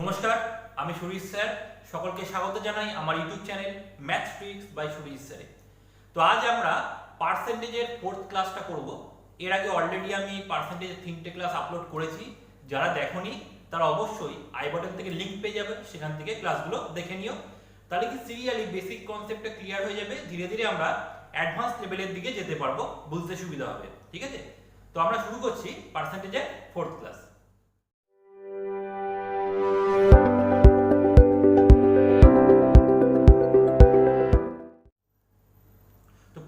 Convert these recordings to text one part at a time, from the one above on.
নমস্কার, আমি সুরিশ স্যার। সকলকে স্বাগত জানাই আমার YouTube channel math tricks by Surish স্যারে। তো আজ আমরা পার্সেন্টেজের ফোর্থ ক্লাসটা করব। এর আগে অলরেডি আমি পার্সেন্টেজের 3টে ক্লাস আপলোড করেছি। যারা দেখোনি তারা অবশ্যই আই বাটন থেকে লিংক পেয়ে যাবে, সেখান থেকে ক্লাসগুলো দেখে নিও। তাহলে কি সিরিয়ালি বেসিক কনসেপ্টটা ক্লিয়ার হয়ে যাবে, ধীরে ধীরে আমরা অ্যাডভান্স লেভেলের দিকে যেতে পারবো, বুঝতে সুবিধা হবে। ঠিক আছে, তো আমরা শুরু করছি পার্সেন্টেজের ফোর্থ ক্লাস।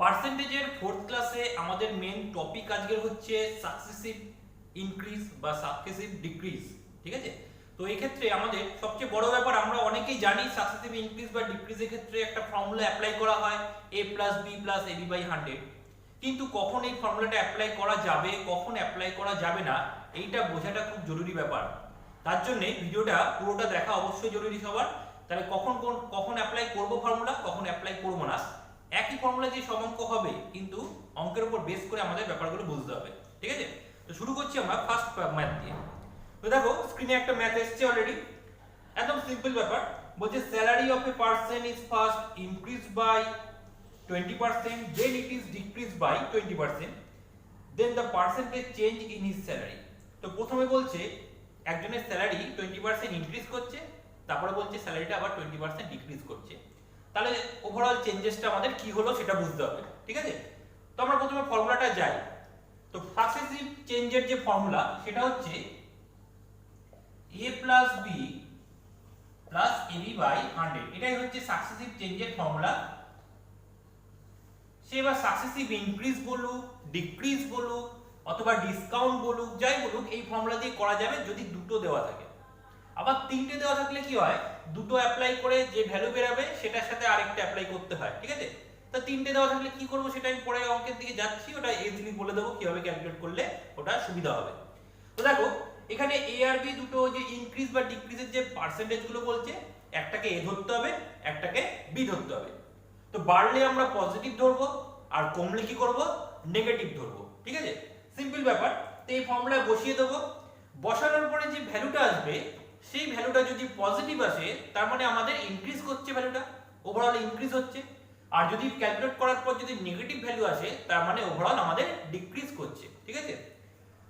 পার্সেন্টেজের ফোর্থ ক্লাসে আমাদের মেন টপিক আজকের হচ্ছে সাকসেসিভ ইনক্রিজ বা সাকসেসিভ ডিক্রিজ। ঠিক আছে, তো এই ক্ষেত্রে আমাদের সবচেয়ে বড় ব্যাপার, আমরা অনেকেই জানি সাকসেসিভ ইনক্রিজ বা ডিক্রিজের ক্ষেত্রে একটা ফর্মুলা অ্যাপ্লাই করা হয় a plus B plus AB by 100। কিন্তু কখন এই ফর্মুলাটা অ্যাপ্লাই করা যাবে, কখন অ্যাপ্লাই করা যাবে না, এইটা বোঝাটা খুব জরুরি ব্যাপার। তার জন্য ভিডিওটা পুরোটা দেখা অবশ্যই জরুরি সবার। তাহলে কখন অ্যাপ্লাই করব ফর্মুলা, কখন অ্যাপ্লাই করব না, একই ফর্মুলা দিয়ে সব অঙ্ক হবে, কিন্তু অঙ্কের উপর বেস করে আমাদের ব্যাপারগুলো বুঝতে হবে। ঠিক আছে, তো শুরু করছি আমরা ফার্স্ট ম্যাথ দিয়ে। তো দেখো স্ক্রিনে একটা ম্যাথ এসেছে অলরেডি, একদম সিম্পল ব্যাপার। বলছে salary of a person is first increase by 20%, then it is decreased by 20%, then the percentage change in his salary। তো প্রথমে বলছে একজনের স্যালারি 20% ইনক্রিজ করছে, তারপরে বলছে স্যালারিটা আবার 20% ডিক্রিজ করছে। তাহলে ওভারঅল চেঞ্জেসটা আমাদের কি হলো সেটা বুঝতে হবে। ঠিক আছে, তো আমরা প্রথমে ফর্মুলাটা যাই। তো সাকসেসিভ চেঞ্জের যে ফর্মুলা সেটা হচ্ছে a plus B plus AB by 100। এটাই হচ্ছে সাকসেসিভ চেঞ্জের ফর্মুলা। সে এবার সাকসেসিভ ইনক্রিজ বলুক, ডিক্রিজ বলুক অথবা ডিসকাউন্ট বলুক, যাই বলুক, এই ফর্মুলা দিয়ে করা যাবে যদি দুটো দেওয়া থাকে। আবার তিনটে দেওয়া থাকলে কি হয়, দুটো অ্যাপ্লাই করে যে ভ্যালু বেরাবে সেটার সাথে আরেকটা অ্যাপ্লাই করতে হয়। ঠিক আছে, তো তিনটে দেওয়া থাকলে কি করব সেটা আমি পরে অঙ্কের দিকে যাচ্ছি, ওটা ইজিলি বলে দেবো কিভাবে ক্যালকুলেট করলে ওটা সুবিধা হবে। তো দেখো এখানে এ আর বি দুটো যে ইনক্রিজ বা ডিক্রিজের যে পার্সেন্টেজ গুলো বলছে, একটাকে এ ধরতে হবে, একটাকে বি ধরতে হবে। তো বাড়লে আমরা পজিটিভ ধরবো, আর কমলে কি করব, নেগেটিভ ধরবো। ঠিক আছে, সিম্পল ব্যাপার। তো এই ফর্মুলা বসিয়ে দেবো। বসানোর পরে যে ভ্যালুটা আসবে, সেই ভ্যালুটা যদি পজিটিভ আসে তার মানে আমাদের ইনক্রিজ করছে ভ্যালুটা, ওভারঅল ইনক্রিজ হচ্ছে। আর যদি ক্যালকুলেট করার পর যদি নেগেটিভ ভ্যালু আসে তার মানে ওভারঅল আমাদের ডিক্রিজ করছে। ঠিক আছে,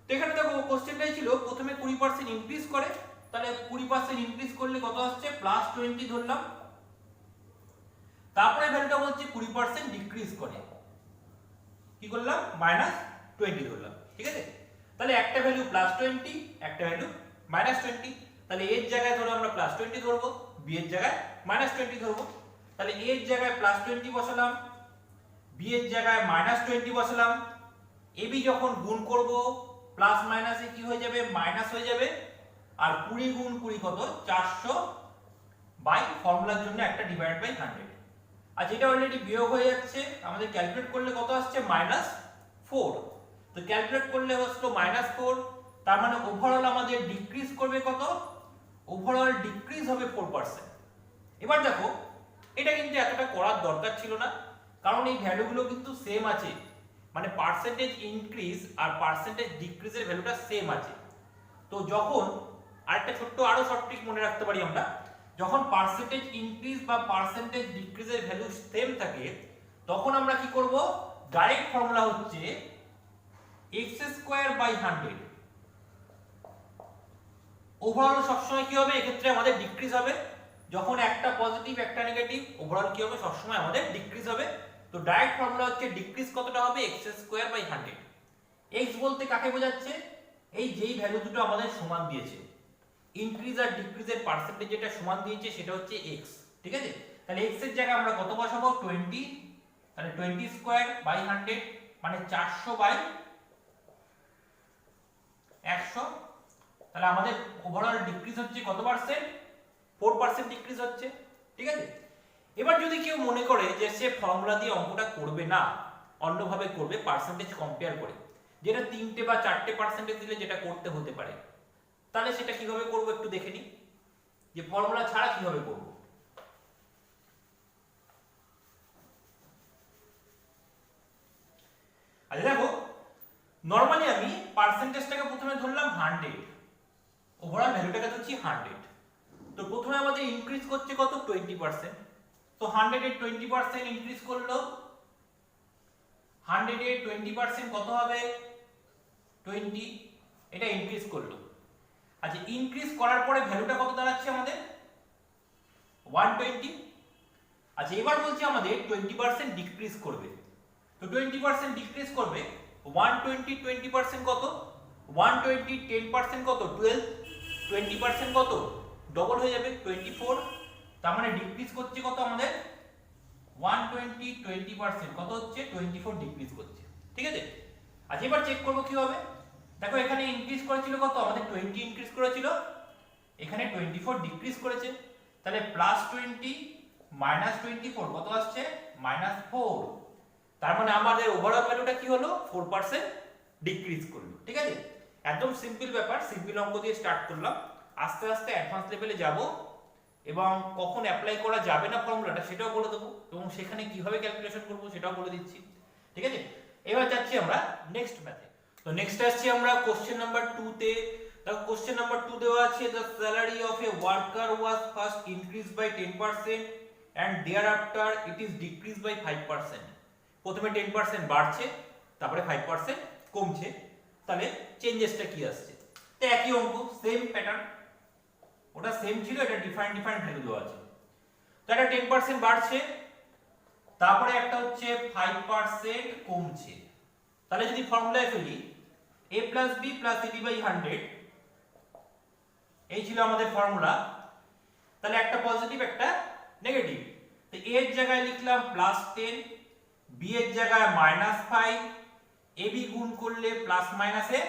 তো এখানে দেখো কোশ্চেনটাই ছিল প্রথমে 20% ইনক্রিজ করে, তাহলে 20% ইনক্রিজ করলে কত আসছে, প্লাস 20 ধরলাম। তারপরে ভ্যালুটা বলছে 20% ডিক্রিজ করে, কি করলাম, মাইনাস 20 ধরলাম। ঠিক আছে, তাহলে একটা ভ্যালু প্লাস 20, একটা ভ্যালু মাইনাস 20। তাহলে এর জায়গায় ধরো আমরা প্লাস 20 ধরবো, বি এর জায়গায় মাইনাস 20 ধরবো। তাহলে এর জায়গায় প্লাস 20 বসালাম, বি এর জায়গায় মাইনাস 20 বসালাম। এবি যখন গুণ করব প্লাস মাইনাসে কি হয়ে যাবে, মাইনাস হয়ে যাবে। আর 20 গুণ 20 কত, 400 বাই ফর্মুলার জন্য একটা ডিভাইড বাই 100। আর যেটা অলরেডি বিয়োগ হয়ে যাচ্ছে, আমাদের ক্যালকুলেট করলে কত আসছে, -4। তো ক্যালকুলেট করলে আসলো -4, তার মানে ওভারঅল আমাদের ডিক্রিজ করবে কত, ওভারঅল ডিক্রিজ হবে 4%। এবার দেখো এটা কিন্তু এতটা করার দরকার ছিল না, কারণ এই ভ্যালুগুলো কিন্তু সেম আছে, মানে পার্সেন্টেজ ইনক্রিজ আর পার্সেন্টেজ ডিক্রিজের ভ্যালুটা সেম আছে। তো যখন আরেকটা ছোট্ট আরো শর্ট ট্রিক মনে রাখতে পারি আমরা, যখন পার্সেন্টেজ ইনক্রিজ বা পার্সেন্টেজ ডিক্রিজের ভ্যালু সেম থাকে, তখন আমরা কি করব, ডাইরেক্ট ফর্মুলা হচ্ছে x²/100। ওভারঅল সবসময় কি হবে, এক্ষেত্রে আমাদের ডিক্রিজ হবে। যখন একটা পজিটিভ একটা নেগেটিভ, ওভারঅল কি হবে, সবসময় আমাদের ডিক্রিজ হবে। তো ডাইরেক্ট ফর্মুলা হচ্ছে ডিক্রিজ কতটা হবে, x²/100। x বলতে কাকে বোঝাচ্ছে, এই যেই ভ্যালু দুটো আমাদের সমান দিয়েছে, ইনক্রিজ আর ডিক্রিজের পার্সেন্টেজ যেটা সমান দিয়েছে সেটা হচ্ছে x। ঠিক আছে, তাহলে x এর জায়গায় আমরা কত বসাবো, 20। তাহলে 20²/100 মানে 400/100। তাহলে আমাদের ওভারঅল ডিক্রিজ হচ্ছে কত পার্সেন্ট, 4% ডিক্রিজ হচ্ছে। ঠিক আছে, এবার যদি কেউ মনে করে যে সে ফর্মুলা দিয়ে অঙ্কটা করবে না, অন্যভাবে করবে, পার্সেন্টেজ কম্পেয়ার করে, যেটা 3টে বা 4টে পার্সেন্টেজ দিলে যেটা করতে হতে পারে, তাহলে সেটা কিভাবে করব একটু দেখে নিই, যে ফর্মুলা ছাড়া কিভাবে করব। আচ্ছা দেখো, নরমালি আমি পার্সেন্টেজটাকে প্রথমে ধরলাম 100, ওভারঅল ভ্যালুটাকে ধরছি 100। তো প্রথমে আমাদের ইনক্রিজ করছে কত 20%, তো 100 এর 20% ইনক্রিজ করলো, 100 এর 20% কত হবে 20, এটা ইনক্রিজ করলো। আচ্ছা ইনক্রিজ করার পরে ভ্যালুটা কত দাঁড়াচ্ছে আমাদের 120। আচ্ছা এবার বলছি আমাদের 20% ডিক্রিজ করবে, তো 20% ডিক্রিজ করবে 120 20% কত 120 10% কত 12, 20% কত ডবল হয়ে যাবে 24, তার মানে ডিক্রিজ করছে কত আমাদের 120 20% কত হচ্ছে 24 ডিক্রিজ করছে, ঠিক আছে। আচ্ছা এবার চেক করব কি হবে, দেখো এখানে ইনক্রিজ করেছিল কত আমাদের 20 ইনক্রিজ করেছিল, এখানে 24 ডিক্রিজ করেছে, তাহলে +20 -24 কত আসছে -4, তার মানে আমাদের ওভারঅল ভ্যালুটা কি হলো 4% ডিক্রিজ করলো, ঠিক আছে। একদম সিম্পল ব্যাপার, সিম্পল অঙ্ক দিয়ে স্টার্ট করলাম, আস্তে আস্তে অ্যাডভান্স লেভেলে যাব এবং কখন অ্যাপ্লাই করা যাবে না ফর্মুলাটা সেটাও বলে দেবো এবং সেখানে কিভাবে ক্যালকুলেশন করব সেটাও বলে দিচ্ছি, ঠিক আছে। এবার যাচ্ছি আমরা নেক্সট ম্যাথে। তো নেক্সট আসছি আমরা কোশ্চেন নাম্বার 2 তে। দেখো কোশ্চেন নাম্বার 2 দেওয়া আছে the salary of a worker was first increased by 10% and thereafter it is decreased by 5%। প্রথমে 10% বাড়ছে, তারপরে 5% কমছে, তাহলে চেঞ্জেসটা কি আসছে, তো একই অঙ্ক সেম প্যাটার্ন, ওটা সেম ছিল, এটা ডিফারেন্ট ভ্যালু দেওয়া আছে। তো এটা 10% বাড়ছে, তারপরে একটা হচ্ছে 5% কমছে, তাহলে যদি ফর্মুলায় ফেলি a + b + cd/100 এই ছিল আমাদের ফর্মুলা, তাহলে একটা পজিটিভ একটা নেগেটিভ, তো a এর জায়গায় লিখলাম +10, b এর জায়গায় -5, ab গুণ করলে প্লাস মাইনাসে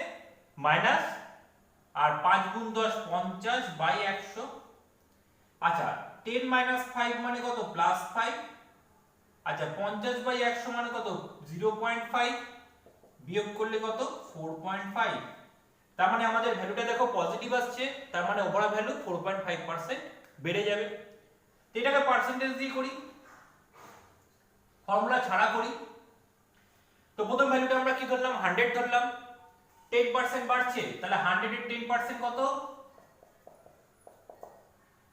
মাইনাস, আর 5 × 10 50/100। আচ্ছা 10 - 5 মানে কত +5, আচ্ছা 50/100 মানে কত 0.5, বিয়োগ করলে কত 4.5, তার মানে আমাদের ভ্যালুটা দেখো পজিটিভ আসছে, তার মানে ওভারঅল ভ্যালু 4.5% বেড়ে যাবে। তো এটাকে পার্সেন্টেজ দিয়ে করি, ফর্মুলা ছাড়া করি। তো প্রথম ভ্যালুটা আমরা কি ধরলাম 100 ধরলাম, 10% বাড়ছে, তাহলে 100 এর 10% কত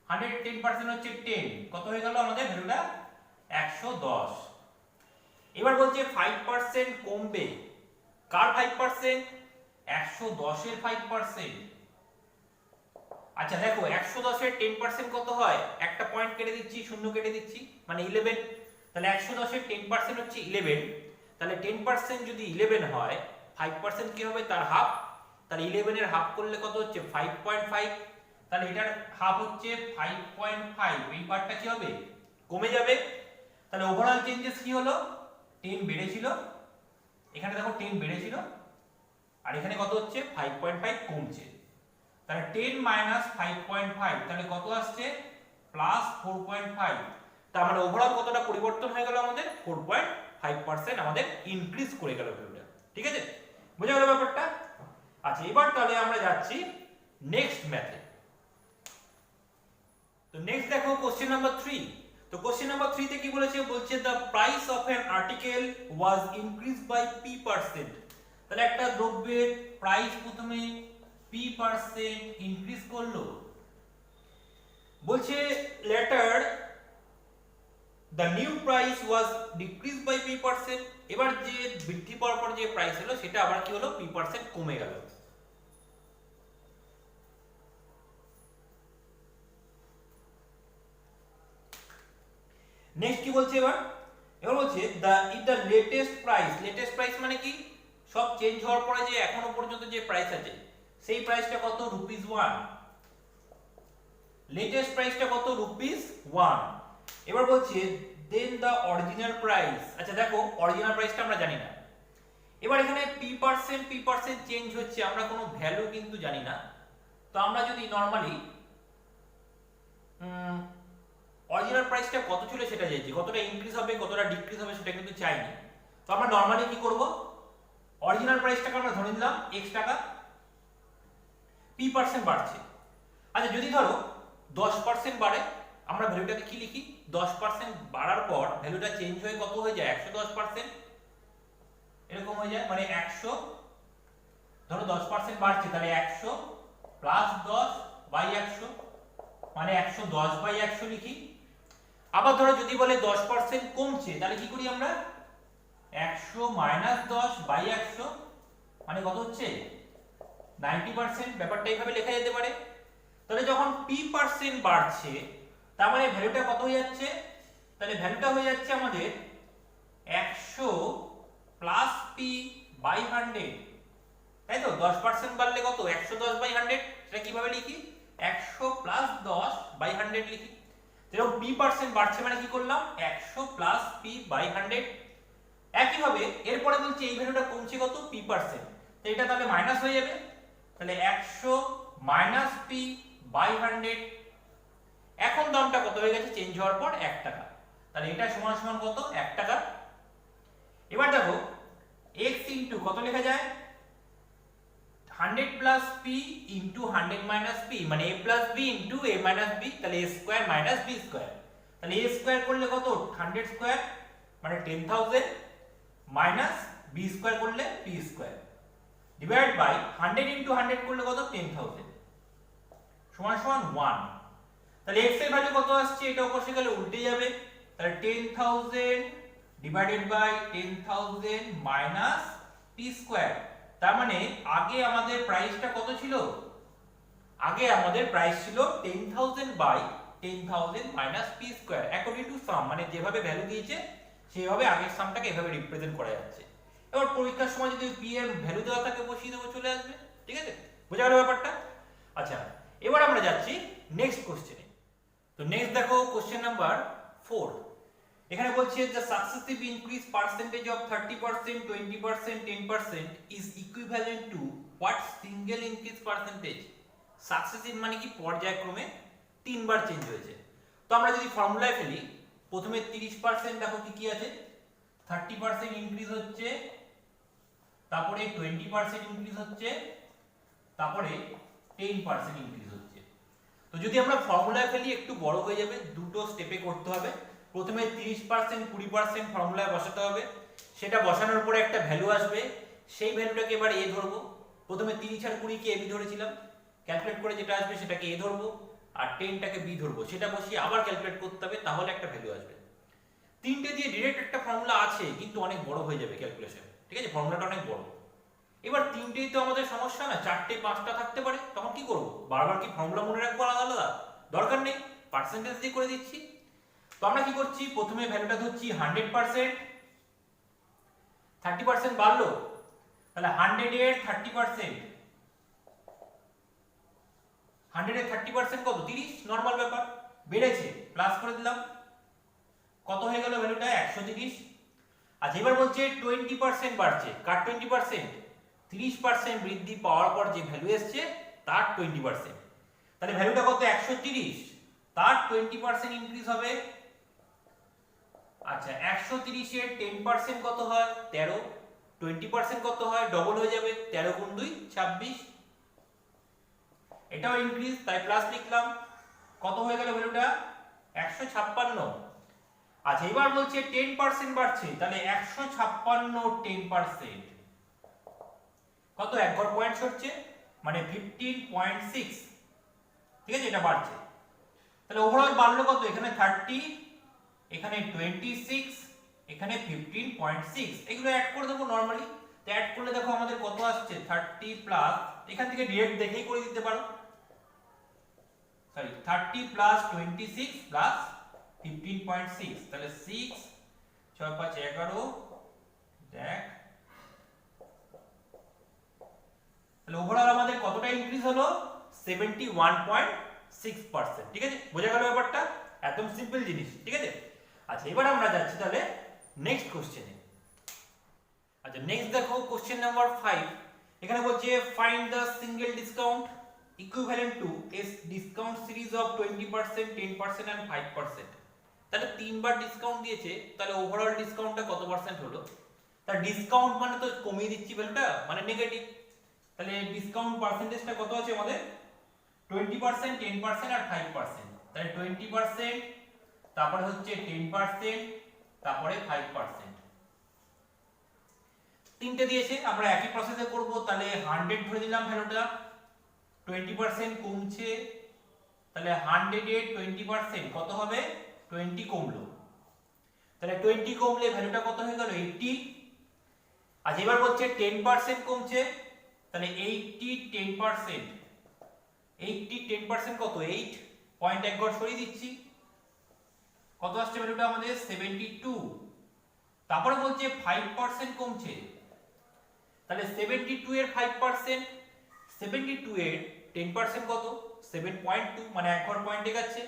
100 এর 10% হচ্ছে 10, কত হয়ে গেল আমাদের ভ্যালুটা 110। এবার বলছে 5% কমবে, কার 5%, 110 এর 5%। আচ্ছা দেখো 110 এর 10% কত হয়, একটা পয়েন্ট কেটে দিচ্ছি, শূন্য কেটে দিচ্ছি, মানে 11, তাহলে 110 এর 10% হচ্ছে 11, তাহলে 10% যদি 11 হয় 5% কি হবে তার হাফ, তাহলে 11 এর হাফ করলে কত হচ্ছে 5.5, তাহলে এটার হাফ হচ্ছে 5.5, এই পার্টটা কি হবে কমে যাবে। তাহলে ওভারঅল চেঞ্জেস কি হলো 10 বেড়েছিল, এখানে দেখো 10 বেড়েছিল, আর এখানে কত হচ্ছে 5.5 কমছে, তাহলে 10 - 5.5 তাহলে কত আসছে +4.5, তার মানে ওভারঅল কতটা পরিবর্তন হয়ে গেল আমাদের 4.5% আমাদের ইনক্রিজ করে গেল ভ্যালুটা, ঠিক আছে, বুঝা গেল ব্যাপারটা। আচ্ছা এবার তাহলে আমরা যাচ্ছি নেক্সট ম্যাথে। তো নেক্সট দেখো কোশ্চেন নাম্বার 3। তো কোশ্চেন নাম্বার 3 তে কি বলেছে, বলছে the price of an article was increased by p%, তাহলে একটা দ্রব্যের প্রাইস প্রথমে p% ইনক্রিজ করলো, বলছে later the new price was decreased by p%, এবার যে বৃদ্ধি পাওয়ার পর যে প্রাইস হলো সেটা আবার কি হলো p% কমে গেল। নেক্সট কি বলছে এবার বলছে দ্য লেটেস্ট প্রাইস মানে কি সব চেঞ্জ হওয়ার পরে যে এখনো পর্যন্ত যে প্রাইস আছে সেই প্রাইসটা কত ₹1, লেটেস্ট প্রাইসটা কত ₹1। এবার বলছে দেন দ্য অরিজিনাল প্রাইস, আচ্ছা দেখো অরিজিনাল প্রাইসটা আমরা জানি না, এবার এখানে p% চেঞ্জ হচ্ছে, আমরা কোনো ভ্যালু কিন্তু জানি না, তো আমরা যদি নরমালি অরিজিনাল প্রাইসটা কত ছিল সেটা চাইছি, কতটা ইনক্রিজ হবে কতটা ডিক্রিজ হবে সেটা কিন্তু চাইনি, তো আমরা নরমালি কি করব অরিজিনাল প্রাইসটাকে আমরা ধরে নিলাম x টাকা, p% বাড়ছে। আচ্ছা যদি ধরো 10% বাড়ে, আমরা ভ্যালুটাকে কি লিখি 10% বাড়ার পর ভ্যালুটা চেঞ্জ হয়ে কত হয়ে যায় 110%, এরকম হয়ে যায়, মানে 100 ধরো 10% বাড়ছে তাহলে 100 + 10/100 মানে 110/100 লিখি। আবার ধরো যদি বলে 10% কমছে তাহলে কি করি আমরা, 100 - 10/100 মানে কত হচ্ছে 90%। ব্যাপারটা এইভাবে লেখা যেতে পারে। তাহলে যখন p% বাড়ছে তার মানে ভ্যালুটা কত হয়ে যাচ্ছে, তাহলে ভ্যালুটা হয়ে যাচ্ছে আমাদের 100 প্লাস p/100, তাই তো। 10% বাড়লে কত, 110/100। সেটা কিভাবে লিখি, 100 প্লাস 10/100 লিখি। যেরকম p% বাড়ছে মানে কি করলাম, 100 প্লাস p/100। একইভাবে এরপরে বলছি এই ভ্যালুটা কমছে কত, p%, তো এটা তাহলে মাইনাস হয়ে যাবে। তাহলে 100 মাইনাস p/100। এখন দামটা কত হয়ে গেছে, চেঞ্জ হওয়ার পর 1 টাকা। তাহলে এটা সমান সমান কত, 1 টাকা। এবার দেখো x ইনটু কত লেখা যায়, 100 plus p into 100 minus p মানে a plus b into a minus b, তাহলে a square minus b square. তাহলে a স্কয়ার করলে কত, 100 স্কয়ার মানে 10000 মাইনাস b স্কয়ার করলে p square divide by 100 into 100 করলে কত, 10000 সমান সমান 1। তাহলে x এর ভ্যালু কত আসছে, এটা অবশ্যই গেলে উল্টে যাবে। তাহলে 10000 divided by 10000 minus p square. তার মানে আগে আমাদের প্রাইসটা কত ছিল, আগে আমাদের প্রাইস ছিল 10000 by 10000 minus p square according to sum, মানে যেভাবে ভ্যালু দিয়েছে সেভাবে আগের সামটাকে এভাবে রিপ্রেজেন্ট করা যাচ্ছে। এবার পরীক্ষার সময় যদি p এর ভ্যালু দেওয়া থাকে বসিয়ে দেবো, চলে আসবে। ঠিক আছে, বোঝা গেল ব্যাপারটা। আচ্ছা, এবার আমরা যাচ্ছি নেক্সট কোশ্চেনে। তো নেক্সট দেখো কোশ্চেন নাম্বার 4। এখানে বলছে যে successive increase percentage of 30%, 20%, 10% is equivalent to what single increase percentage. Successive মানে কি, পর্যায়ক্রমে 3 বার চেঞ্জ হয়েছে। তো আমরা যদি ফর্মুলায় ফেলি, প্রথমে 30% দেখো কি কি আছে, 30% ইনক্রিজ হচ্ছে, তারপরে 20% ইনক্রিজ হচ্ছে, তারপরে 10% ইনক্রিজ হচ্ছে। তো যদি আমরা ফর্মুলায় ফেলি একটু বড় হয়ে যাবে, দুটো স্টেপে করতে হবে। প্রথমে 30% 20% ফর্মুলায় বসাতে হবে, সেটা বসানোর পরে একটা ভ্যালু আসবে, সেই ভ্যালুটাকে এবার a ধরবো। প্রথমে 30 আর 20 কে a b ধরেছিলাম, ক্যালকুলেট করে যেটা আসবে সেটাকে a ধরবো, আর 10টাকে b ধরবো, সেটা বসিয়ে আবার ক্যালকুলেট করতে হবে, তাহলে একটা ভ্যালু আসবে। তিনটে দিয়ে ডিরেক্ট একটা ফর্মুলা আছে, কিন্তু অনেক বড় হয়ে যাবে ক্যালকুলেশন। ঠিক আছে, ফর্মুলাটা অনেক বড়। এবার তিনটেই তো আমাদের সমস্যা না, 4টে 5টা থাকতে পারে, তখন কি করব, বারবার কি ফর্মুলা মনে রাখবো আলাদা আলাদা, দরকার নেই, পার্সেন্টেজ দিয়ে করে দিচ্ছি। তো আমরা কি করছি, প্রথমে ভ্যালুটা ধরছি 100%, 30% বাড়লো, তাহলে 100 এর 30%, 100 এর 30% কত, 30, নরমাল ব্যাপার, বেড়েছে, প্লাস করে দিলাম, কত হয়ে গেল ভ্যালুটা, 130। আচ্ছা, এবার বলছে 20% বাড়ছে, কার 20%, 30% বৃদ্ধি পাওয়ার পর যে ভ্যালু এসছে তার 20%, তাহলে ভ্যালুটা কত, 130, তার 20% ইনক্রিজ হবে। আচ্ছা, 130 এর 10% কত হয়, 13, 20% কত হয়, ডবল হয়ে যাবে, 13 গুণ 2 26, এটাও ইনক্রিজ, তাই প্লাস লিখলাম, কত হয়ে গেল ভ্যালুটা, 156। আচ্ছা, এবার বলছে 10% বাড়ছে, তাহলে 156 10% কত, এক ঘর পয়েন্ট সরছে মানে 15.6। ঠিক আছে, এটা বাড়ছে, তাহলে ওভারঅল বাড়লো কত, এখানে 30, এখানে 26, এখানে 15.6, এগুলো অ্যাড করে দেবো নরমালি। তো অ্যাড করলে দেখো আমাদের কত আসছে, 30 প্লাস, এখান থেকে ডিরেক্ট দেখেই করে দিতে পারো, সরি 30 প্লাস 26 প্লাস 15.6, তাহলে 6 6 5 11, দেখ তাহলে ওভারঅল আমাদের কতটা ইনক্রিজ হলো, 71.6%। ঠিক আছে, বোঝা গেল ব্যাপারটা, একদম সিম্পল জিনিস। ঠিক আছে, আচ্ছা এবার আমরা যাচ্ছি তাহলে নেক্সট কোশ্চেনে। আচ্ছা, নেক্সট দেখো কোশ্চেন নাম্বার 5। এখানে বলছে find the single discount equivalent to a discount series of 20%, 10% and 5%। তাহলে তিনবার ডিসকাউন্ট দিয়েছে, তাহলে ওভারঅল ডিসকাউন্টটা কত পার্সেন্ট হলো। তার ডিসকাউন্ট মানে তো কমিয়ে দিচ্ছি ভ্যালুটা, মানে নেগেটিভ, তাহলে ডিসকাউন্ট পার্সেন্টেজটা কত আছে আমাদের, 20%, 10% আর 5%। তাহলে 20%, তারপরে হচ্ছে 10%, তারপরে 5%। তিনটে দিয়েছে, আমরা একই প্রসেসে করব। তাহলে 100 ধরে দিলাম ভ্যালুটা, 20% কমছে, তাহলে 100 এর 20% কত হবে 20 কমলো, তাহলে 20 কমলে ভ্যালুটা কত হয়ে গেল 80। আচ্ছা এবার বলছে 10% কমছে, তাহলে 80 10%, 80 10% কত 8, পয়েন্ট এক ঘর সরিয়ে দিচ্ছি, কত আসছে ভ্যালুটা আমাদের 72। তারপরে বলছে 5% কমছে, তাহলে 72 এর 5%, 72 এর 10% কত 7.2, মানে এক ঘর পয়েন্টে গেছে,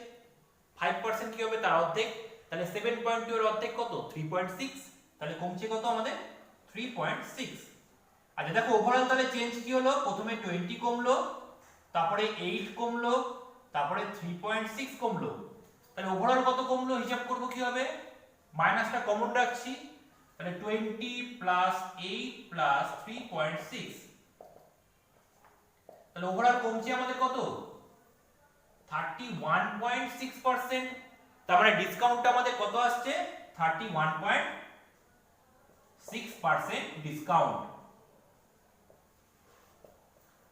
5% কি হবে তার অর্ধেক, তাহলে 7.2 এর অর্ধেক কত 3.6, তাহলে কমছে কত আমাদের 3.6। আচ্ছা দেখো ওভারঅল তাহলে চেঞ্জ কি হলো, প্রথমে 20 কমলো, তারপরে 8 কমলো, তারপরে 3.6 কমলো, তাহলে ওভারঅল কত কমলো হিসাব করব কি হবে, মাইনাসটা কমন রাখছি, তাহলে 20 প্লাস 8 প্লাস 3.6, তাহলে ওভারঅল কমছে আমাদের কত 31.6%, তার মানে ডিসকাউন্টটা আমাদের কত আসছে 31.6% ডিসকাউন্ট,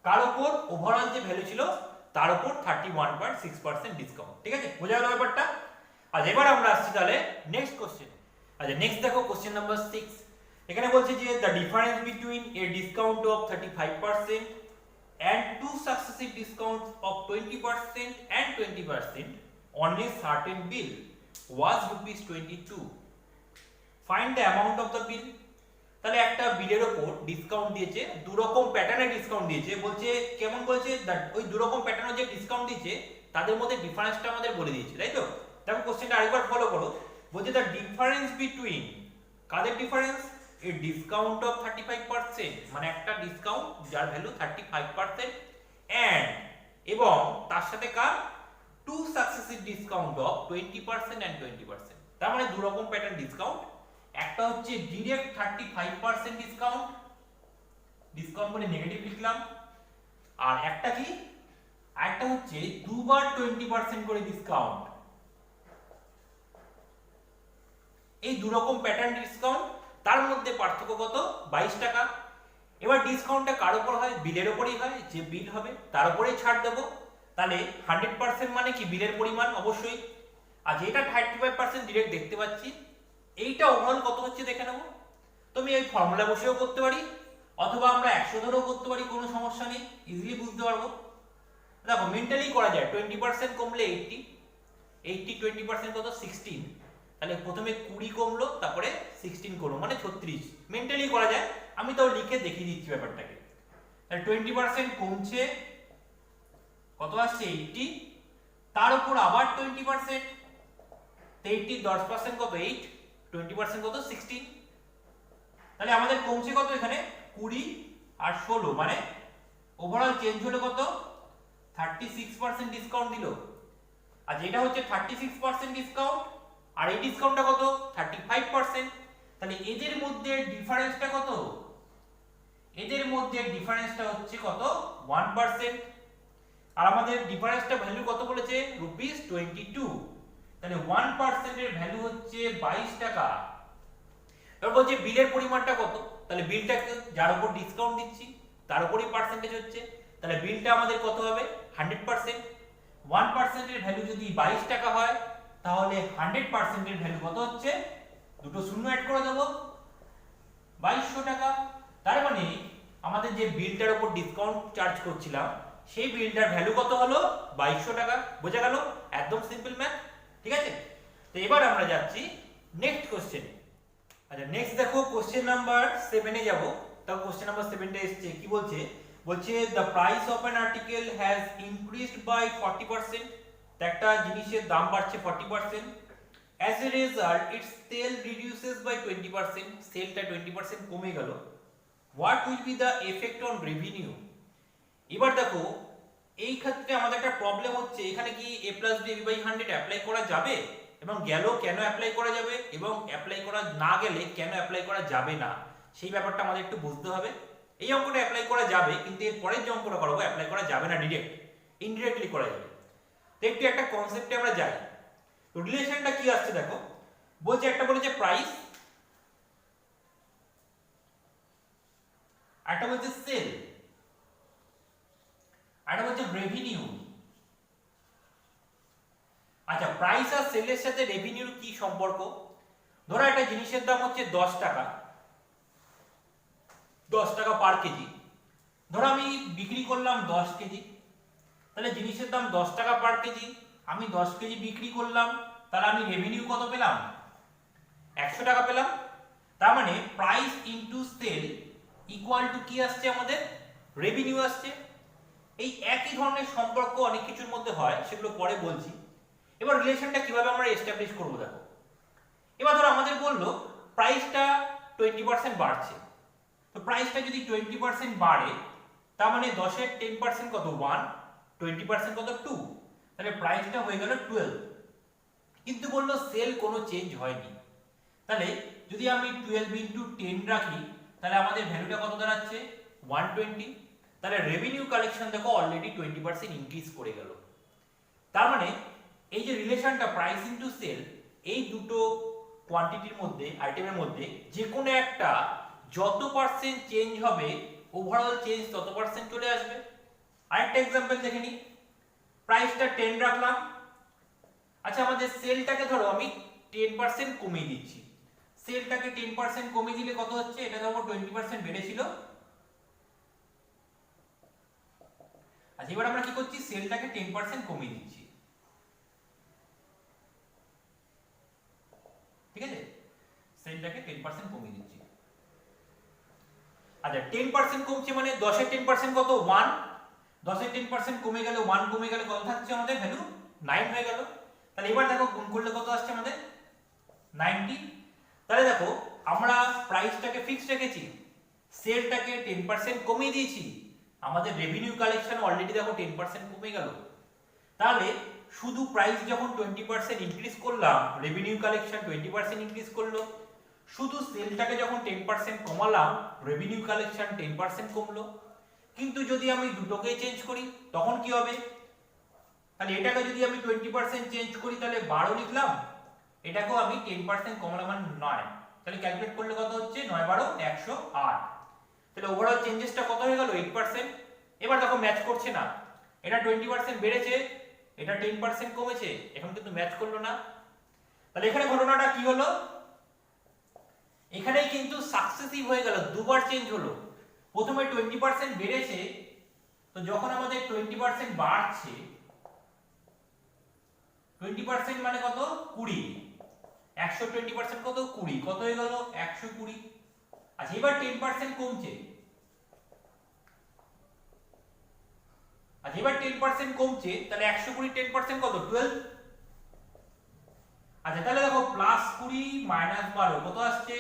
কার উপর ওভারঅল যে ভ্যালু ছিল তার উপর 31.6% ডিসকাউন্ট। ঠিক আছে, বোঝা গেল ব্যাপারটা। আজ এবার আমরা আসছি তাহলে নেক্সট কোশ্চেন। আচ্ছা নেক্সট দেখো কোশ্চেন নাম্বার 6, এখানে বলছে যে the difference between A discount of 35% and two successive discounts of 20% and 20% on a certain bill was rupees 22. Find the amount of the bill. তাহলে একটা বিলের উপর ডিসকাউন্ট দিয়েছে, দু রকম প্যাটার্নে ডিসকাউন্ট দিয়েছে, বলছে কেমন বলছে ওই দু রকম প্যাটার্নে যে ডিসকাউন্ট দিয়েছে তাদের মধ্যে ডিফারেন্সটা আমাদের বলে দিয়েছে, তাই তো। দেখো কোশ্চেনটা আরেকবার ফলো করো, বলছে দ্য ডিফারেন্স বিটুইন, কাদের ডিফারেন্স, এ ডিসকাউন্ট অফ 35%, মানে একটা ডিসকাউন্ট যার ভ্যালু 35% এন্ড এবং তার সাথে car two successive discount of 20% and 20%, তার মানে দু রকম প্যাটার্ন ডিসকাউন্ট, একটা হচ্ছে ডাইরেক্ট 35% ডিসকাউন্ট, ডিসকাউন্ট মানে নেগেটিভ লিখলাম, আর একটা কি আরেকটা হচ্ছে দুবার 20% করে ডিসকাউন্ট। এই দু রকম প্যাটার্ন ডিসকাউন্ট, তার মধ্যে পার্থক্য কত 22 টাকা। এবার ডিসকাউন্টটা কার উপর হয়, বিলের উপরই হয়, যে বিল হবে তার উপরেই ছাড় দেব, তাহলে 100% মানে কি বিলের পরিমাণ অবশ্যই, আর যেটা 35% ডিরেক্ট দেখতে পাচ্ছি, এইটা ওভারঅল কত হচ্ছে দেখে নেব। তুমি এই ফর্মুলা বসেও করতে পারি অথবা আমরা 100 ধরেও করতে পারি, কোনো সমস্যা নেই, ইজিলি বুঝতে পারবো। দেখো মেন্টালি করা যায়, 20% কমলে 80, 80 20% কত 16, তাহলে প্রথমে 20 কমলো তারপরে 16 করলো মানে 36, মেন্টালি করা যায়, আমি তাও লিখে দেখিয়ে দিচ্ছি ব্যাপারটাকে। তাহলে 20% কমছে, কত আসছে 80, তার উপর আবার 20%, 80 10% কত 8, 20% কত 16, তাহলে আমাদের কমছে কত এখানে 20 আর 16, মানে ওভারঅল চেঞ্জ হলো কত 36% ডিসকাউন্ট দিল। আর যেটা হচ্ছে 36% ডিসকাউন্ট আর এই ডিসকাউন্টটা কত 35%, তাহলে এদের মধ্যে ডিফারেন্সটা কত, এদের মধ্যে ডিফারেন্সটা হচ্ছে কত 1%, আর আমাদের ডিফারেন্সটা ভ্যালু কত বলেছে রুপিস 22, তাহলে 1% এর ভ্যালু হচ্ছে 22 টাকা। এবার বলছে বিলের পরিমাণটা কত, তাহলে বিলটাকে যার উপর ডিসকাউন্ট দিচ্ছি তার উপরই পার্সেন্টেজ হচ্ছে, তাহলে বিলটা আমাদের কত হবে 100%, 1% এর ভ্যালু যদি 22 টাকা হয় তাহলে 100% এর ভ্যালু কত হচ্ছে, দুটো শূন্য অ্যাড করে দেব 2200 টাকা। তার মানে আমাদের যে বিলটার উপর ডিসকাউন্ট চার্জ করছিলাম সেই বিলটার ভ্যালু কত হলো 2200 টাকা। বোঝা গেল, একদম সিম্পল ম্যাথ। ঠিক আছে, তো এবার আমরা যাচ্ছি নেক্সট কোশ্চেনে। আচ্ছা নেক্সট দেখো কোশ্চেন নাম্বার 7 এ যাব। তাও কোশ্চেন নাম্বার 7 টা এসেছে কি বলছে, বলছে the price of an article has increased by 40%, একটা জিনিসের দাম বাড়ছে 40%, as a result its sale reduces by 20%, সেলটা 20% কমে গেল, what will be the effect on revenue। এবার দেখো এই ক্ষেত্রে আমাদের একটা প্রবলেম হচ্ছে, এখানে কি a plus b by 100 apply করা যাবে, এবং গেল কেন অ্যাপ্লাই করা যাবে, এবং অ্যাপ্লাই করা না গেলে কেন অ্যাপ্লাই করা যাবে না, সেই ব্যাপারটা আমাদের একটু বুঝতে হবে। এই অঙ্কটা অ্যাপ্লাই করা যাবে, কিন্তু এর পরের যে অঙ্কটা করবো অ্যাপ্লাই করা যাবে না, ডিরেক্ট ইনডিরেক্টলি করা যাবে। তো একটু একটা কনসেপ্টে আমরা যাই। তো রিলেশনটা কি আসছে দেখো, বলছে একটা বলেছে প্রাইস, একটা বলছে সেল, একটা বলছে রেভিনিউ, আচ্ছা, প্রাইস আর সেলের সাথে রেভিনিউর কি সম্পর্ক? ধরো একটা জিনিসের দাম হচ্ছে 10 টাকা, 10 টাকা পার কেজি। ধরো আমি বিক্রি করলাম 10 কেজি, তাহলে জিনিসের দাম 10 টাকা পার কেজি, আমি 10 কেজি বিক্রি করলাম, তাহলে আমি রেভিনিউ কত পেলাম? 100 টাকা পেলাম। তার মানে price into sell equal to কি আসছে আমাদের? রেভিনিউ আসছে। এই একই ধরনের সম্পর্ক অনেক কিছুর মধ্যে হয়, সেগুলো পরে বলছি। এবার রিলেশনটা কিভাবে আমরা এস্টাবলিশ করব দেখো। এবার ধরো আমাদের বললো প্রাইসটা 20% বাড়ছে, তো প্রাইসটা যদি 20% বাড়ে, তার মানে 10 এর 10% কত? 1, 20% কত? 2, তাহলে প্রাইসটা হয়ে গেল 12। কিন্তু বললো সেল কোনো চেঞ্জ হয়নি, তাহলে যদি আমি 12 ইনটু 10 রাখি, তাহলে আমাদের ভ্যালুটা কত দাঁড়াচ্ছে? 120। তাহলে রেভিনিউ কালেকশন দেখো অলরেডি 20% ইনক্রিজ করে গেল। তার মানে এই যে রিলেশনটা প্রাইস ইনটু সেল, এই দুটো কোয়ান্টিটির মধ্যে, আইটেমের মধ্যে যে কোনো একটা যত পার্সেন্ট চেঞ্জ হবে, ওভারঅল চেঞ্জ তত পার্সেন্ট চলে আসবে। আরেকটা एग्जांपल দেখে নিই। প্রাইসটা 10 রাখলাম, আচ্ছা আমাদের সেলটাকে ধরো আমি 10% কমিয়ে দিচ্ছি। সেলটাকে 10% কমিয়ে দিলে কত হচ্ছে? এটা ধরো 20% বেড়েছিল। আচ্ছা এবার আমরা কি করছি? সেলটাকে 10% কমিয়ে দিচ্ছি, ঠিক আছে? সেলটাকে 10% কমিয়ে দিচ্ছি। আচ্ছা 10% কমছে মানে 10 এর 10% কত? 1। 10 এর 10% কমে গেল, 1 কমে গেলে কত থাকছে আমাদের? ভ্যালু 9 হয়ে গেল। তাহলে এবার দেখো গুণ করলে কত আসছে আমাদের? 90। তাহলে দেখো আমরা প্রাইসটাকে ফিক্সড রেখেছি, সেলটাকে 10% কমিয়ে দিয়েছি, আমাদের রেভিনিউ কালেকশন অলরেডি দেখো 10% কমে গেল। তাহলে শুধু প্রাইস যখন 20% ইনক্রিজ করলাম, রেভিনিউ কালেকশন 20% ইনক্রিজ করলো। শুধু সেলটাকে যখন 10% কমালাম, রেভিনিউ কালেকশন 10% কমলো। কিন্তু যদি আমি দুটোকেই চেঞ্জ করি তখন কি হবে? তাহলে এটাকে যদি আমি 20% চেঞ্জ করি তাহলে 12 লিখলাম, এটাকেও আমি 10% কমালাম মানে 9। তাহলে ক্যালকুলেট করলে কত হচ্ছে? 9 12 108। তাহলে ওভারঅল চেঞ্জেসটা কত হয়ে গেল? 8%। এবার দেখো ম্যাচ করছে না, এটা 20% বেড়েছে, এটা 10% কমেছে, এখন কিন্তু ম্যাচ করলো না। তাহলে এখানে ঘটনাটা কি হলো? এখানেই কিন্তু সাকসেসিভ হয়ে গেল, দুবার চেঞ্জ হলো। প্রথমে 20% বেড়েছে, তো যখন আমাদের 20% বাড়ছে, 20% মানে কত? 20। 120% কত? 20। কত হয়ে গেল? 120। আচ্ছা এবার 10% কমছে, আচ্ছা এবার 10% কমছে, তাহলে 120 10% কত? 12। আচ্ছা তাহলে দেখো প্লাস 20 মাইনাস 12 কত আসছে?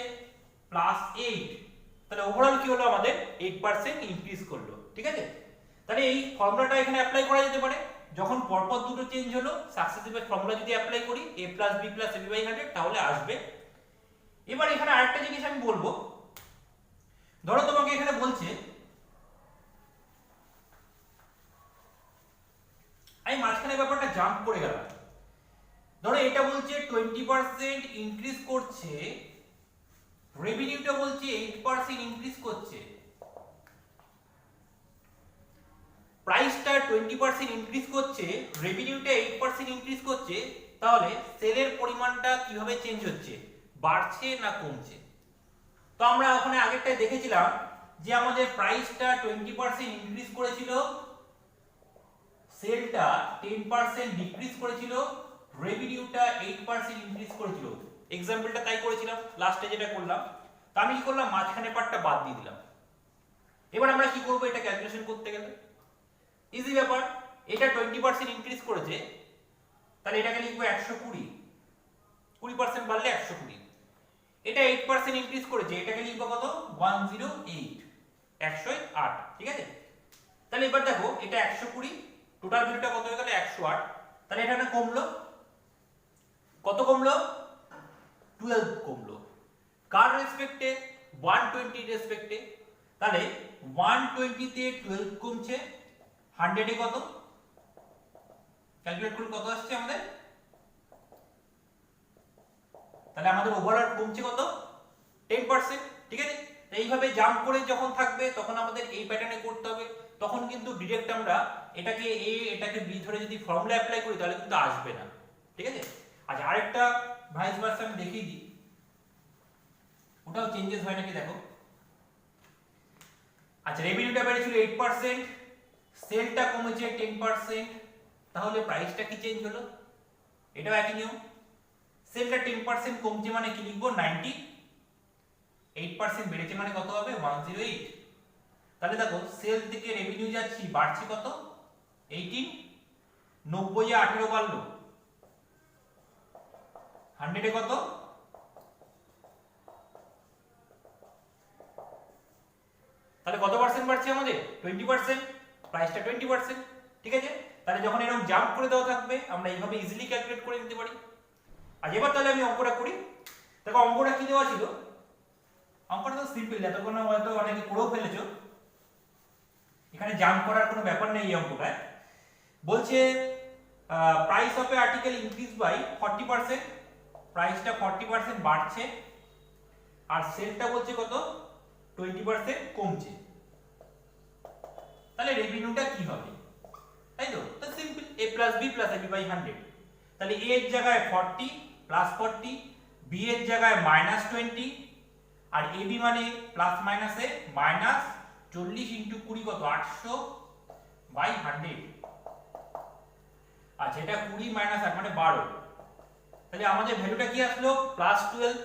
প্লাস 8। তাহলে ওভারঅল কি হলো? আমাদের 8% ইনক্রিজ করলো, ঠিক আছে? তাহলে এই ফর্মুলাটা এখানে অ্যাপ্লাই করা যেতে পারে। যখন পরপর দুটো চেঞ্জ হলো, সাকসেসিভ ফর্মুলা যদি অ্যাপ্লাই করি a b b 100 তাহলে আসবে। এবার এখানে আরেকটা জিনিস আমি বলবো, ধরো তোমাকে এখানে বলছে, আমি মাঝখানে ব্যাপারটা জাম্প করে গেলাম। ধরো এটা বলছে 20% ইনক্রিজ করছে, রেভিনিউটা বলছে 8% ইনক্রিজ করছে। প্রাইসটা 20% ইনক্রিজ করছে, রেভিনিউটা 8% ইনক্রিজ করছে, তাহলে সেলের পরিমাণটা কিভাবে চেঞ্জ হচ্ছে? বাড়ছে না কমছে? তো আমরা ওখানে আগেরটায় দেখেছিলাম যে আমাদের প্রাইসটা 20% ইনক্রিজ করেছিল, সেলটা 10% ডিক্রিজ করেছিল, রেভিনিউটা 8% ইনক্রিজ করেছিল। এক্সাম্পলটা তাই করেছিলাম, লাস্টে যেটা করলাম। তা আমি কি করলাম? মাঝখানে পার্টটা বাদ দিয়ে দিলাম। এবার আমরা কি করব এটা ক্যালকুলেশন করতে গেলে? ইজি ব্যাপার, এটা 20% ইনক্রিজ করেছে, তাহলে এটাকে লিখবো 120। 20% বাড়লে 120। এটা 8% ইনক্রিজ করেছে, এটাকে লিখবো কত? 108, 108, ঠিক আছে? তাহলে এবার দেখো এটা 120, টোটাল ভ্যালুটা কত হয়ে গেল? 108। তাহলে এটা না কমলো, কত কমলো? 12 কমলো। কার রেসপেক্টে? 120 রেসপেক্টে। তাহলে 120 তে 12 কমছে, 100 এ কত? ক্যালকুলেট করলে কত আসছে আমাদের? তাহলে আমাদের ওভারঅল কমছে কত? 10%, ঠিক আছে? এইভাবে জাম্প করে যখন থাকবে তখন আমাদের এই প্যাটার্নে করতে হবে। তখন কিন্তু ডাইরেক্ট আমরা এটাকে a এটাকে b ধরে যদি ফর্মুলা অ্যাপ্লাই করি তাহলে কিন্তু আসবে না। ঠিক আছে। আচ্ছা আরেকটা ভাইস ভার্সা আমি দেখিয়ে দিই, ওটাও চেঞ্জেস হয় নাকি দেখো। আচ্ছা রেভিনিউটা বেড়েছিল 8%, সেলটা কমেছে 10%, তাহলে প্রাইসটা কি চেঞ্জ হলো? এটাও একই নিয়ম, সেলটা 10% কমছে মানে কি লিখবো 90, 8% বেড়েছে মানে কত হবে 108। তাহলে দেখো সেল থেকে রেভিনিউ যাচ্ছি বাড়ছে কত 18, 90 এ 18 বাড়লো, 100 এ কত, তাহলে কত পার্সেন্ট বাড়ছে আমাদের 20%, প্রাইসটা 20%। ঠিক আছে, তাহলে যখন এরকম জাম্প করে দেওয়া থাকবে আমরা এইভাবে ইজিলি ক্যালকুলেট করে নিতে পারি। আর এবার তাহলে আমি অঙ্কটা করি। দেখো অঙ্কটা কি দেওয়া ছিল, অঙ্কটা তো সিম্পল, এতক্ষণ হয়তো অনেকে করেও ফেলেছো, এখানে জাম্প করার কোনো ব্যাপার নেই। এই অঙ্কটায় বলছে price of a article increase by 40%, প্রাইসটা 40% বাড়ছে, আর সেলটা বলছে কত 20% কমছে, তাহলে রেভিনিউটা কি হবে? তাই তো, তো simple a plus b plus ab by 100। তাহলে a এর জায়গায় 40 প্লাস 40, b এর জায়গায় মাইনাস 20, আর ab মানে প্লাস মাইনাসে মাইনাস 40 ইনটু 20 কত 800 বাই 100। আচ্ছা এটা 20 মাইনাস 8 মানে 12, তাহলে আমাদের ভ্যালুটা কি আসলো প্লাস 12।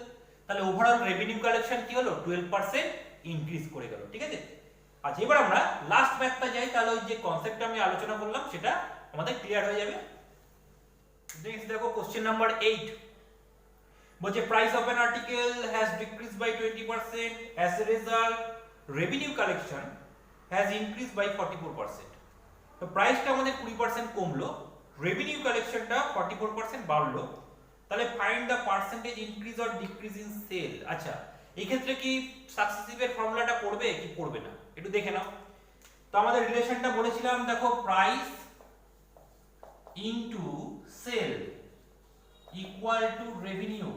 তাহলে ওভারঅল রেভিনিউ কালেকশন কি হলো 12% ইনক্রিজ করে গেল। ঠিক আছে, আচ্ছা এবার আমরা লাস্ট ম্যাথটা যাই, তাহলে ওই যে কনসেপ্টটা আমি আলোচনা করলাম সেটা আমাদের ক্লিয়ার হয়ে যাবে। নেক্সট দেখো কোশ্চেন নাম্বার 8, বলছে price of an article has decreased by 20%, as a result revenue collection has increased by 44%। তো প্রাইসটা আমাদের 20% কমলো, রেভিনিউ কালেকশনটা 44% বাড়লো, তাহলে find the percentage increase or decrease in sale. আচ্ছা এই ক্ষেত্রে কি সাকসেসিভের ফর্মুলাটা পড়বে কি পড়বে না একটু দেখে নাও। তো আমাদের রিলেশনটা বলেছিলাম দেখো price into sell equal to revenue,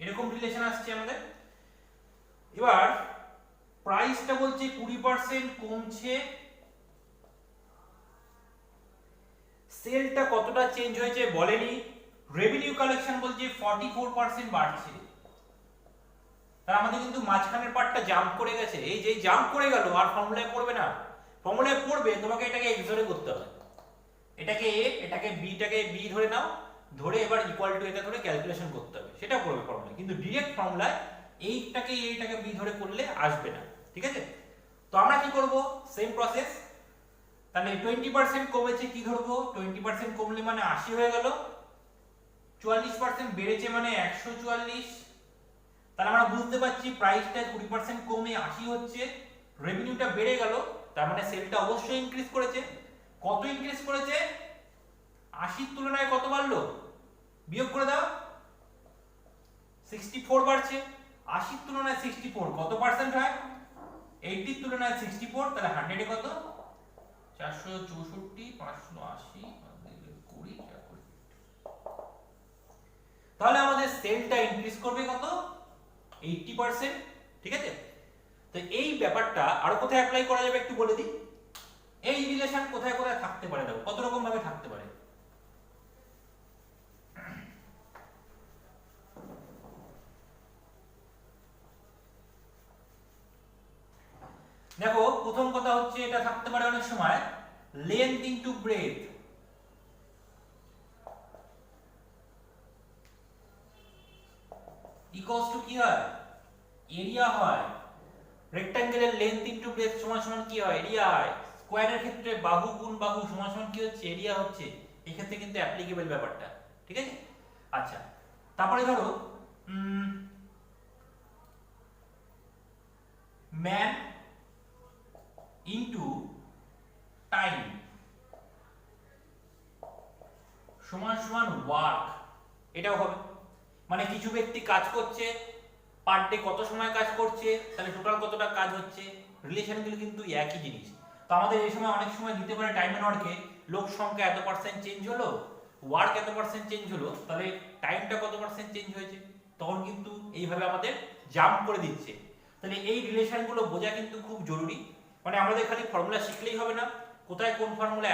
এরকম রিলেশন আসছে আমাদের। এবার প্রাইসটা বলছে 20% কমছে, সেলটা কতটা চেঞ্জ হয়েছে বলেনি, রেভিনিউ কালেকশন বলছে 44% বাড়ছে, তার আমাদের কিন্তু মাঝখানের পার্টটা জাম্প করে গেছে। এই যে জাম্প করে গেল আর ফর্মুলায় পড়বে না, ফর্মুলায় পড়বে তোমাকে এটাকে এক্স ধরে করতে হবে, এটাকে এ এটাকে বিটাকে বি ধরে নাও, ধরে এবার ইকুয়াল টু এটা ধরে ক্যালকুলেশন করতে হবে, সেটা করবে ফর্মুলা। কিন্তু ডিরেক্ট ফর্মুলায় এইটাকে এইটাকে বি ধরে করলে আসবে না। ঠিক আছে, তো আমরা কি করব সেম প্রসেস। তাহলে 20% কমেছে কি ধরবো, 20% কমলে মানে 80 হয়ে গেল, 44% বেড়েছে মানে 144। তাহলে আমরা বুঝতে পারছি প্রাইসটা 20% কমে 80 হচ্ছে, রেভিনিউটা বেড়ে গেল, তার মানে সেলটা অবশ্যই ইনক্রিজ করেছে। কত ইনক্রিজ করেছে 80 এর তুলনায় কত বাড়লো বিয়োগ করে দাও, 64 বাড়ছে। 80 এর তুলনায় 64 কত পার্সেন্ট হয় 80 এর তুলনায় 64, তাহলে 100 এ কত 464 580 20 তাহলে আমাদের সেলটা ইনক্রিজ করবে কত 80%। ঠিক আছে, তো এই ব্যাপারটা আরো কোথায় অ্যাপ্লাই করা যাবে একটু বলে দিই। এই রিলেশন কোথায় কোথায় থাকতে পারে দেখো, কত রকম ভাবে থাকতে পারে। দেখো প্রথম কথা হচ্ছে এটা থাকতে পারে অনেক সময় length into breadth, equals to কি হয় এরিয়া হয়। রেক্ট্যাঙ্গেলের লেন্থ ইনটু ব্রেথ সমান সমান কি হয় এরিয়া হয়। স্কয়ারের ক্ষেত্রে বাহু গুণ বাহু সমান সমান কি হচ্ছে এরিয়া হচ্ছে, এই ক্ষেত্রে কিন্তু অ্যাপ্লিকেবল ব্যাপারটা। ঠিক আছে, আচ্ছা তারপরে ধরো ম্যান ইনটু টাইম সমান সমান ওয়ার্ক, এটাও হবে। মানে কিছু ব্যক্তি কাজ করছে, পার ডে কত সময় কাজ করছে, তাহলে টোটাল কতটা কাজ হচ্ছে, রিলেশনগুলো কিন্তু একই জিনিস। তো আমাদের এই সময় অনেক সময় দিতে পারে টাইম এন্ড ওয়ার্কে লোক সংখ্যা এত পার্সেন্ট চেঞ্জ হলো, ওয়ার্ক এত পার্সেন্ট চেঞ্জ হলো, তাহলে টাইমটা কত পার্সেন্ট চেঞ্জ হয়েছে, তখন কিন্তু এইভাবে আমাদের জাম্প করে দিচ্ছে। তাহলে এই রিলেশনগুলো বোঝা কিন্তু খুব জরুরি। মানে আমাদের খালি ফর্মুলা শিখলেই হবে না, কোথায় কোন ফর্মুলা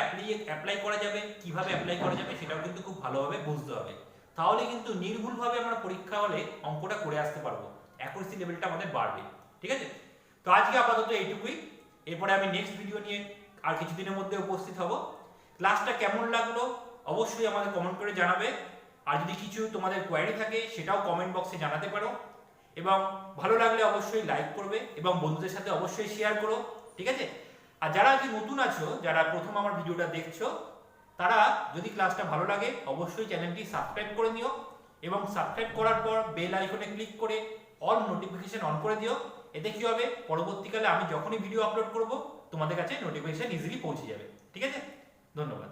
অ্যাপ্লাই করা যাবে, কিভাবে অ্যাপ্লাই করা যাবে সেটাও কিন্তু খুব ভালোভাবে বুঝতে হবে। তাহলে কিন্তু নির্ভুলভাবে আমরা পরীক্ষা হলে অঙ্কটা করে আসতে পারবো, অ্যাকুরেসি লেভেলটা আমাদের বাড়বে। ঠিক আছে, তো আজকে আপাতত এইটুকুই। এরপরে আমি নেক্সট ভিডিও নিয়ে আর কিছুদিনের মধ্যে উপস্থিত হব। ক্লাসটা কেমন লাগলো অবশ্যই আমাদের কমেন্ট করে জানাবে। আর যদি কিছু তোমাদের কোয়ারি থাকে সেটাও কমেন্ট বক্সে জানাতে পারো, এবং ভালো লাগলে অবশ্যই লাইক করবে এবং বন্ধুদের সাথে অবশ্যই শেয়ার করো। ঠিক আছে, আর যারা আজকে নতুন আছো, যারা প্রথম আমার ভিডিওটা দেখছো, তারা যদি ক্লাসটা ভালো লাগে অবশ্যই চ্যানেলটি সাবস্ক্রাইব করে নিও, এবং সাবস্ক্রাইব করার পর বেল আইকনে ক্লিক করে অল নোটিফিকেশন অন করে দিও। এতে কি হবে, পরবর্তীকালে আমি যখনই ভিডিও আপলোড করব তোমাদের কাছে নোটিফিকেশন ইজিলি পৌঁছে যাবে। ঠিক আছে, ধন্যবাদ।